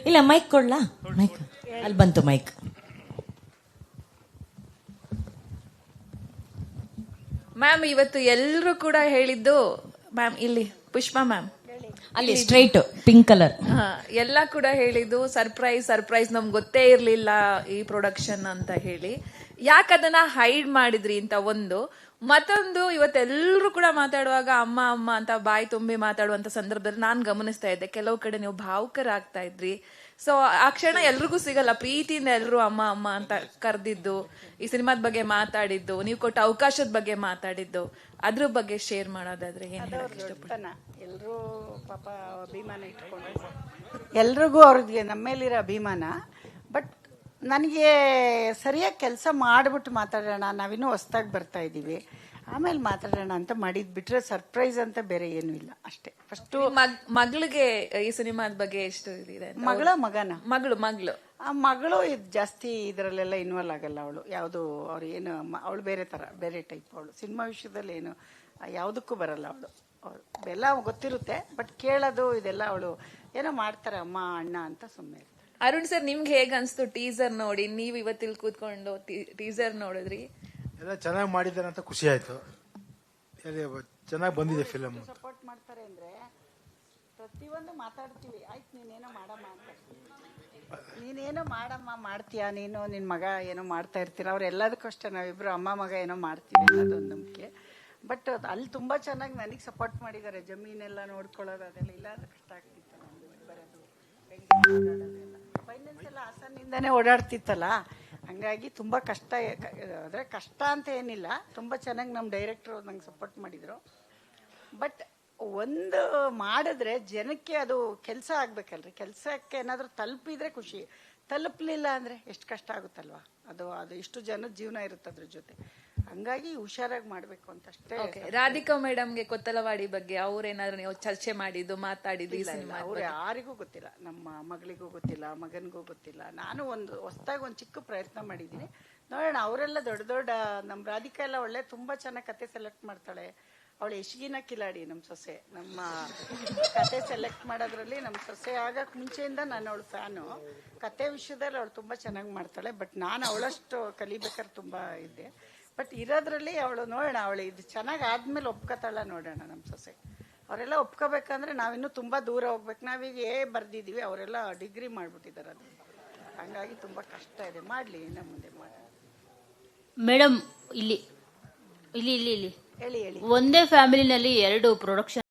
ಇಲ್ಲ mic ಕೊಡ್ಲಾ? Mic ಅಲ್ಲಿ ಬಂತು ಮೈಕ್. ಮ್ಯಾಮ್ ಇವತ್ತು ಎಲ್ಲರೂ ಕೂಡ ಹೇಳಿದ್ದು, ಮ್ಯಾಮ್ ಇಲ್ಲಿ ಪುಷ್ಪಾ ಮ್ಯಾಮ್ ಅಲ್ಲಿ ಸ್ಟ್ರೈಟ್ ಪಿಂಕ್ ಕಲರ್, ಎಲ್ಲ ಕೂಡ ಹೇಳಿದ್ದು ಸರ್ಪ್ರೈಸ್ ನಮ್ಗೆ ಗೊತ್ತೇ ಇರ್ಲಿಲ್ಲ ಈ ಪ್ರೊಡಕ್ಷನ್ ಅಂತ ಹೇಳಿ. ಯಾಕದನ್ನ ಹೈಡ್ ಮಾಡಿದ್ರಿ ಅಂತ ಒಂದು. ಮತ್ತೊಂದು, ಇವತ್ತೆಲ್ಲರೂ ಕೂಡ ಮಾತಾಡುವಾಗ ಅಮ್ಮ ಅಮ್ಮ ಅಂತ ಬಾಯಿ ತುಂಬಿ ಮಾತಾಡುವಂತ ಸಂದರ್ಭದಲ್ಲಿ ನಾನು ಗಮನಿಸ್ತಾ ಇದ್ದೆ, ಕೆಲವು ಕಡೆ ನೀವು ಭಾವುಕರಾಗ್ತಾ ಇದ್ರಿ. ಸೊ ಆ ಕ್ಷಣ ಎಲ್ರಿಗೂ ಸಿಗಲ್ಲ, ಪ್ರೀತಿಯಿಂದ ಎಲ್ಲರೂ ಅಮ್ಮ ಅಮ್ಮ ಅಂತ ಕರೆದಿದ್ದು, ಈ ಸಿನಿಮಾದ ಬಗ್ಗೆ ಮಾತಾಡಿದ್ದು, ನೀವು ಕೊಟ್ಟ ಅವಕಾಶದ ಬಗ್ಗೆ ಮಾತಾಡಿದ್ದು, ಅದ್ರ ಬಗ್ಗೆ ಶೇರ್ ಮಾಡೋದಾದ್ರೆ ಏನ್ ಹೇಳಕ್ ಇಷ್ಟಪಡ್ತೀನಿ? ಎಲ್ರೂ ಪಾಪ ಅಭಿಮಾನ ಇಟ್ಕೊಂಡು ಎಲ್ರಿಗೂ ಅವ್ರಿಗೆ ನಮ್ಮ ಮೇಲಿರೋ ಅಭಿಮಾನ. ಬಟ್ ನನಗೆ ಸರಿಯಾಗಿ ಕೆಲಸ ಮಾಡಿಬಿಟ್ಟು ಮಾತಾಡೋಣ, ನಾವಿನ್ನೂ ಹೊಸ್ದಾಗಿ ಬರ್ತಾ ಇದ್ದೀವಿ, ಆಮೇಲೆ ಮಾತಾಡೋಣ ಅಂತ ಮಾಡಿದ್ ಬಿಟ್ರೆ ಸರ್ಪ್ರೈಸ್ ಅಂತ ಬೇರೆ ಏನೂ ಇಲ್ಲ. ಅಷ್ಟೇ. ಫಸ್ಟ್ ಮಗಳಿಗೆ ಈ ಸಿನಿಮಾದ ಬಗ್ಗೆ ಎಷ್ಟು ಇದೆ? ಮಗನ ಮಗಳು ಆ ಮಗಳು ಇದು ಜಾಸ್ತಿ ಇದರಲ್ಲೆಲ್ಲ ಇನ್ವಾಲ್ವ್ ಆಗಲ್ಲ. ಅವಳು ಯಾವುದು ಅವ್ರು ಏನು, ಅವಳು ಬೇರೆ ತರ, ಬೇರೆ ಟೈಪ್. ಅವಳು ಸಿನಿಮಾ ವಿಷಯದಲ್ಲಿ ಏನು ಯಾವುದಕ್ಕೂ ಬರಲ್ಲ. ಅವಳು ಎಲ್ಲ ಗೊತ್ತಿರುತ್ತೆ, ಬಟ್ ಕೇಳೋದು ಇದೆಲ್ಲ ಅವಳು ಏನೋ ಮಾಡ್ತಾರೆ ಅಮ್ಮ ಅಣ್ಣ ಅಂತ ಸುಮ್ಮನೆ ಇರ್ತಾರೆ. ಅರುಣ್ ಸರ್, ನಿಮ್ಗೆ ಹೇಗ್ ಅನ್ಸ್ತು ಟೀಸರ್ ನೋಡಿ? ನೀವ್ ಇವತ್ತಿಲ್ ಕೂತ್ಕೊಂಡು ಟೀಸರ್ ನೋಡಿದ್ರಿ, ಎಲ್ಲ ಚೆನ್ನಾಗಿ ಮಾಡಿದ್ದಾರೆ ಅಂತ ಖುಷಿ ಆಯ್ತು. ಚೆನ್ನಾಗಿ ಬಂದಿದೆ ಫಿಲಮ್. ಸಪೋರ್ಟ್ ಮಾಡ್ತಾರೆ ಅಂದ್ರೆ ಪ್ರತಿಯೊಂದು ಮಾತಾಡ್ತೀವಿ. ಆಯ್ತು ನೀನೇನೋ ಮಾಡಮ್ಮ ಅಂತ, ನೀನೇನೋ ಮಾಡಮ್ಮ ಮಾಡ್ತೀಯಾ, ನೀನು ನಿನ್ ಮಗ ಏನೋ ಮಾಡ್ತಾ ಇರ್ತೀರ, ಅವ್ರು ಎಲ್ಲದಕ್ಕೂ ಅಷ್ಟೇ. ನಾವಿಬ್ರು ಅಮ್ಮ ಮಗ ಏನೋ ಮಾಡ್ತೀವಿ ಅನ್ನೋದೊಂದು ನಂಬಿಕೆ. ಬಟ್ ಅಲ್ಲಿ ತುಂಬಾ ಚೆನ್ನಾಗಿ ನನಗೆ ಸಪೋರ್ಟ್ ಮಾಡಿದ್ದಾರೆ. ಜಮೀನೆಲ್ಲ ನೋಡ್ಕೊಳ್ಳೋದು ಅದೆಲ್ಲ ಇಲ್ಲಾಂದ್ರೆ ಕಷ್ಟ ಆಗ್ತಿತ್ತು. ನಮ್ಗೆ ಬರೋದು ಬೆಂಗಳೂರು ಫೈನಾನ್ಸ್ ಎಲ್ಲ ಹಾಸನಿಂದಾನೇ ಓಡಾಡ್ತಿತ್ತಲ್ಲ, ಹಂಗಾಗಿ ತುಂಬಾ ಕಷ್ಟ. ಅಂದ್ರೆ ಕಷ್ಟ ಅಂತ ಏನಿಲ್ಲ, ತುಂಬಾ ಚೆನ್ನಾಗಿ ನಮ್ಮ ಡೈರೆಕ್ಟರ್ ನಂಗೆ ಸಪೋರ್ಟ್ ಮಾಡಿದ್ರು. ಬಟ್ ಒಂದು ಮಾಡಿದ್ರೆ ಜನಕ್ಕೆ ಅದು ಕೆಲಸ ಆಗ್ಬೇಕಲ್ರಿ. ಕೆಲಸಕ್ಕೆ ಏನಾದ್ರೂ ತಲುಪಿದ್ರೆ ಖುಷಿ, ತಲುಪಲಿಲ್ಲ ಅಂದ್ರೆ ಎಷ್ಟು ಕಷ್ಟ ಆಗುತ್ತಲ್ವಾ. ಅದು ಇಷ್ಟು ಜನದ ಜೀವನ ಇರುತ್ತೆ ಅದ್ರ ಜೊತೆ. ಹಂಗಾಗಿ ಹುಷಾರಾಗಿ ಮಾಡ್ಬೇಕು ಅಂತ ಅಷ್ಟೇ. ರಾಧಿಕಾ ಮೇಡಮ್ಗೆ ಕೊತ್ತಲವಾಡಿ ಬಗ್ಗೆ ಅವ್ರೇನಾದ್ರು ನೀವು ಚರ್ಚೆ ಮಾಡಿದ್ದು, ಮಾತಾಡಿದ್ದು? ಅವ್ರು ಯಾರಿಗೂ ಗೊತ್ತಿಲ್ಲ, ನಮ್ಮ ಮಗಳಿಗೂ ಗೊತ್ತಿಲ್ಲ, ಮಗನಿಗೂ ಗೊತ್ತಿಲ್ಲ. ನಾನು ಒಂದು ಹೊಸದಾಗಿ ಒಂದು ಚಿಕ್ಕ ಪ್ರಯತ್ನ ಮಾಡಿದ್ದೀನಿ, ನೋಡೋಣ. ಅವರೆಲ್ಲ ದೊಡ್ಡ ನಮ್ಮ ರಾಧಿಕಾ ಎಲ್ಲ ಒಳ್ಳೆ ತುಂಬಾ ಚೆನ್ನಾಗಿ ಕತೆ ಸೆಲೆಕ್ಟ್ ಮಾಡ್ತಾಳೆ. ಅವಳು ಯಶಗಿನ ಕಿಲಾಡಿ ನಮ್ಮ ಸೊಸೆ. ನಮ್ಮ ಕತೆ ಸೆಲೆಕ್ಟ್ ಮಾಡೋದ್ರಲ್ಲಿ ನಮ್ಮ ಸೊಸೆ ಆಗಕ್ಕೆ ಮುಂಚೆಯಿಂದ ನಾನು ಅವಳು ಫ್ಯಾನು. ಕತೆ ವಿಷಯದಲ್ಲಿ ಅವಳು ತುಂಬಾ ಚೆನ್ನಾಗಿ ಮಾಡ್ತಾಳೆ. ಬಟ್ ನಾನು ಅವಳಷ್ಟು ಕಲಿಬೇಕಾದ್ರೆ ತುಂಬಾ ಇದ್ದೆ. ಬಟ್ ಇರೋದ್ರಲ್ಲಿ ಅವಳು ನೋಡೋಣ, ಅವಳು ಇದು ಚೆನ್ನಾಗಿ ಆದ್ಮೇಲೆ ಒಪ್ಕೋತಾಳ ನೋಡೋಣ. ನಮ್ಮ ಸೊಸೆ ಅವರೆಲ್ಲ ಒಪ್ಕೋಬೇಕಂದ್ರೆ ನಾವಿನ್ನೂ ತುಂಬಾ ದೂರ ಹೋಗ್ಬೇಕು. ನಾವೀಗ ಬರ್ದಿದೀವಿ, ಅವರೆಲ್ಲ ಡಿಗ್ರಿ ಮಾಡ್ಬಿಟ್ಟಿದ್ದಾರೆ. ಅದು ಹಂಗಾಗಿ ತುಂಬಾ ಕಷ್ಟ ಇದೆ. ಮಾಡ್ಲಿ, ಇನ್ನು ಮುಂದೆ ಮಾಡಿ. ಮೇಡಮ್ ಇಲ್ಲಿ ಇಲ್ಲಿ ಇಲ್ಲಿ ಇಲ್ಲಿ ಹೇಳಿ ಒಂದೇ ಫ್ಯಾಮಿಲಿನಲ್ಲಿ 2 ಪ್ರೊಡಕ್ಷನ್